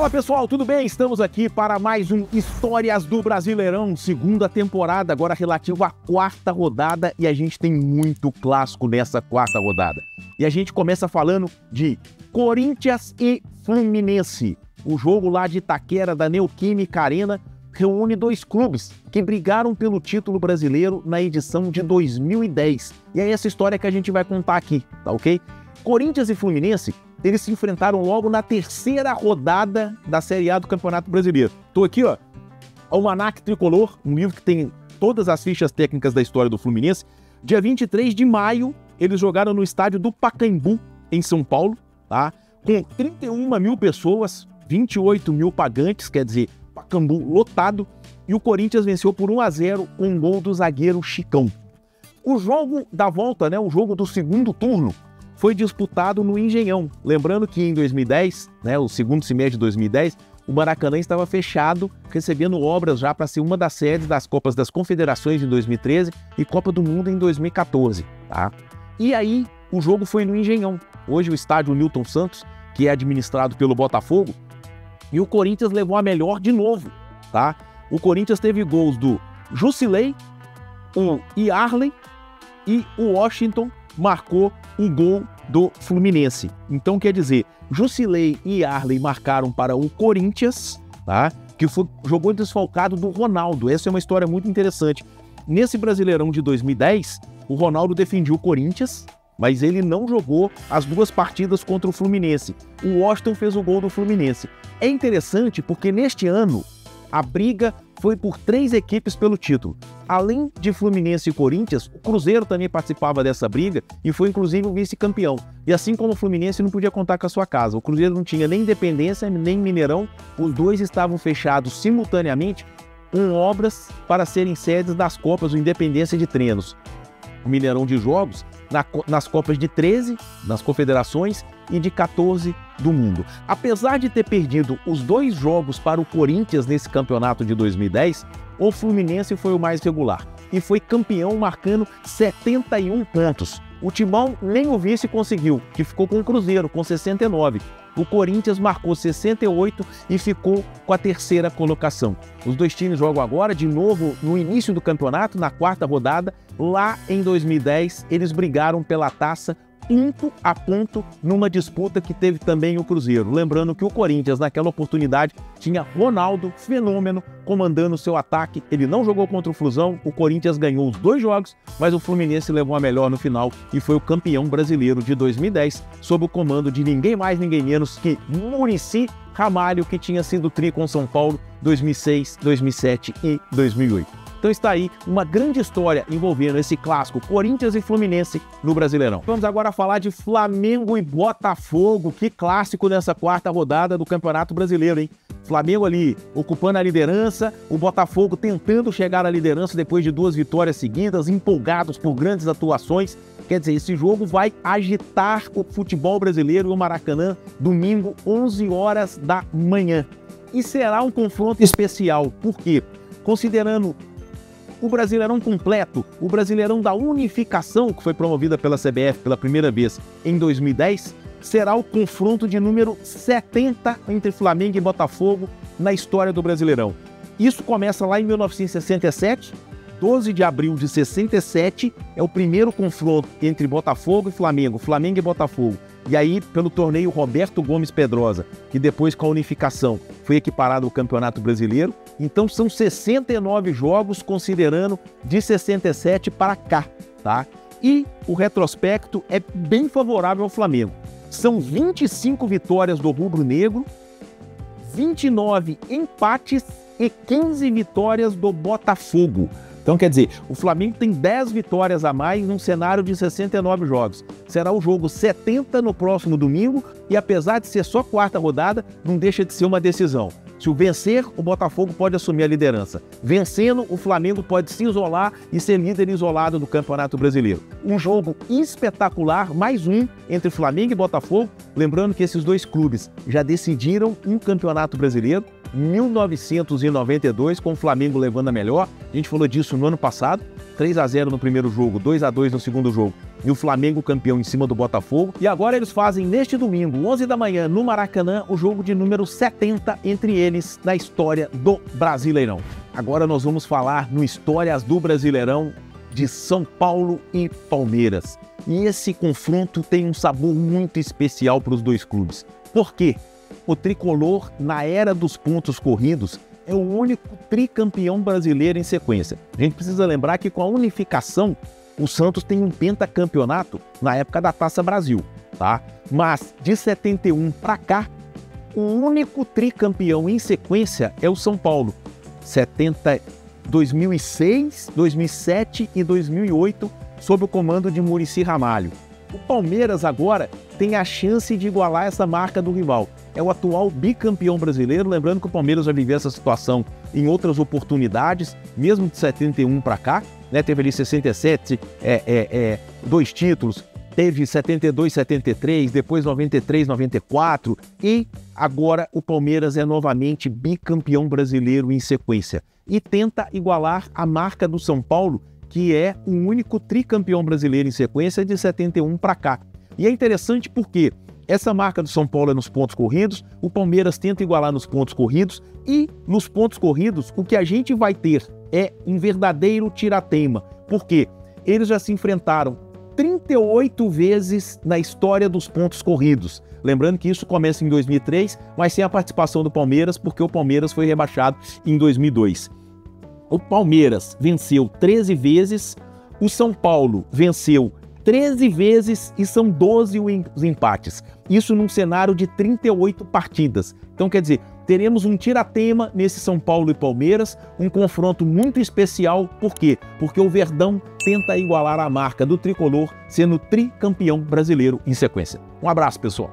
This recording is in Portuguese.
Fala pessoal, tudo bem? Estamos aqui para mais um Histórias do Brasileirão, segunda temporada, agora relativo à quarta rodada, e a gente tem muito clássico nessa quarta rodada. E a gente começa falando de Corinthians e Fluminense. O jogo lá de Itaquera, da Neoquímica Arena, reúne dois clubes que brigaram pelo título brasileiro na edição de 2010. E é essa história que a gente vai contar aqui, tá ok? Corinthians e Fluminense, eles se enfrentaram logo na terceira rodada da Série A do Campeonato Brasileiro. Tô aqui, ó, Almanac Tricolor, um livro que tem todas as fichas técnicas da história do Fluminense. Dia 23 de maio, eles jogaram no estádio do Pacaembu, em São Paulo, tá? Com 31 mil pessoas, 28 mil pagantes, quer dizer, Pacaembu lotado, e o Corinthians venceu por 1-0 com um gol do zagueiro Chicão. O jogo da volta, né, o jogo do segundo turno, foi disputado no Engenhão. Lembrando que em 2010, né, o segundo semestre de 2010, o Maracanã estava fechado, recebendo obras já para ser uma das sedes das Copas das Confederações em 2013 e Copa do Mundo em 2014. Tá? E aí, o jogo foi no Engenhão. Hoje o estádio Newton Santos, que é administrado pelo Botafogo, e o Corinthians levou a melhor de novo. Tá? O Corinthians teve gols do Jusilei, o Yarley e o Washington marcou o gol do Fluminense. Então, quer dizer, Jusilei e Yarley marcaram para o Corinthians, tá? Que jogou desfalcado do Ronaldo. Essa é uma história muito interessante. Nesse Brasileirão de 2010, o Ronaldo defendia o Corinthians, mas ele não jogou as duas partidas contra o Fluminense. O Washington fez o gol do Fluminense. É interessante porque neste ano a briga foi por 3 equipes pelo título. Além de Fluminense e Corinthians, o Cruzeiro também participava dessa briga e foi inclusive o vice-campeão. E assim como o Fluminense não podia contar com a sua casa, o Cruzeiro não tinha nem Independência nem Mineirão, os dois estavam fechados simultaneamente com obras para serem sedes das Copas do Independência de Treinos. O Mineirão de Jogos, nas Copas de 13, nas Confederações, e de 14 do mundo. Apesar de ter perdido os 2 jogos para o Corinthians nesse campeonato de 2010, o Fluminense foi o mais regular e foi campeão marcando 71 pontos. O Timão nem o vice conseguiu, que ficou com o Cruzeiro, com 69. O Corinthians marcou 68 e ficou com a terceira colocação. Os dois times jogam agora, de novo, no início do campeonato, na quarta rodada. Lá em 2010, eles brigaram pela taça ponto a ponto numa disputa que teve também o Cruzeiro. Lembrando que o Corinthians, naquela oportunidade, tinha Ronaldo, fenômeno, comandando seu ataque. Ele não jogou contra o Flusão, o Corinthians ganhou os 2 jogos, mas o Fluminense levou a melhor no final e foi o campeão brasileiro de 2010, sob o comando de ninguém mais, ninguém menos que Muricy Ramalho, que tinha sido tri com São Paulo 2006, 2007 e 2008. Então está aí uma grande história envolvendo esse clássico Corinthians e Fluminense no Brasileirão. Vamos agora falar de Flamengo e Botafogo. Que clássico nessa quarta rodada do Campeonato Brasileiro, hein? Flamengo ali ocupando a liderança, o Botafogo tentando chegar à liderança depois de 2 vitórias seguidas, empolgados por grandes atuações. Quer dizer, esse jogo vai agitar o futebol brasileiro no Maracanã, domingo, 11 horas da manhã. E será um confronto especial. Por quê? Considerando o Brasileirão completo, o Brasileirão da unificação, que foi promovida pela CBF pela primeira vez em 2010, será o confronto de número 70 entre Flamengo e Botafogo na história do Brasileirão. Isso começa lá em 1967, 12 de abril de 67, é o primeiro confronto entre Botafogo e Flamengo, Flamengo e Botafogo. E aí, pelo torneio Roberto Gomes Pedrosa, que depois com a unificação foi equiparado ao Campeonato Brasileiro. Então são 69 jogos, considerando de 67 para cá, tá? E o retrospecto é bem favorável ao Flamengo. São 25 vitórias do rubro-negro, 29 empates e 15 vitórias do Botafogo. Então, quer dizer, o Flamengo tem 10 vitórias a mais num cenário de 69 jogos. Será o jogo 70 no próximo domingo e, apesar de ser só quarta rodada, não deixa de ser uma decisão. Se o vencer, o Botafogo pode assumir a liderança. Vencendo, o Flamengo pode se isolar e ser líder isolado do Campeonato Brasileiro. Um jogo espetacular, mais um, entre Flamengo e Botafogo. Lembrando que esses dois clubes já decidiram um Campeonato Brasileiro. 1992, com o Flamengo levando a melhor. A gente falou disso no ano passado, 3-0 no primeiro jogo, 2-2 no segundo jogo, e o Flamengo campeão em cima do Botafogo. E agora eles fazem, neste domingo, 11 da manhã, no Maracanã, o jogo de número 70 entre eles na história do Brasileirão. Agora nós vamos falar no Histórias do Brasileirão de São Paulo e Palmeiras. E esse confronto tem um sabor muito especial para os dois clubes. Por quê? O tricolor, na era dos pontos corridos, é o único tricampeão brasileiro em sequência. A gente precisa lembrar que com a unificação, o Santos tem um pentacampeonato na época da Taça Brasil, tá? Mas de 71 para cá, o único tricampeão em sequência é o São Paulo. 2006, 2007 e 2008, sob o comando de Muricy Ramalho. O Palmeiras agora tem a chance de igualar essa marca do rival. É o atual bicampeão brasileiro, lembrando que o Palmeiras já viveu essa situação em outras oportunidades, mesmo de 71 para cá, né? Teve ali 67, 2 títulos, teve 72, 73, depois 93, 94 e agora o Palmeiras é novamente bicampeão brasileiro em sequência e tenta igualar a marca do São Paulo, que é o único tricampeão brasileiro em sequência de 71 para cá. E é interessante porque essa marca do São Paulo é nos pontos corridos, o Palmeiras tenta igualar nos pontos corridos e nos pontos corridos o que a gente vai ter é um verdadeiro tirateima, porque eles já se enfrentaram 38 vezes na história dos pontos corridos. Lembrando que isso começa em 2003, mas sem a participação do Palmeiras, porque o Palmeiras foi rebaixado em 2002. O Palmeiras venceu 13 vezes, o São Paulo venceu 13 vezes e são 12 os empates. Isso num cenário de 38 partidas. Então, quer dizer, teremos um tiratema nesse São Paulo e Palmeiras, um confronto muito especial. Por quê? Porque o Verdão tenta igualar a marca do tricolor, sendo tricampeão brasileiro em sequência. Um abraço, pessoal.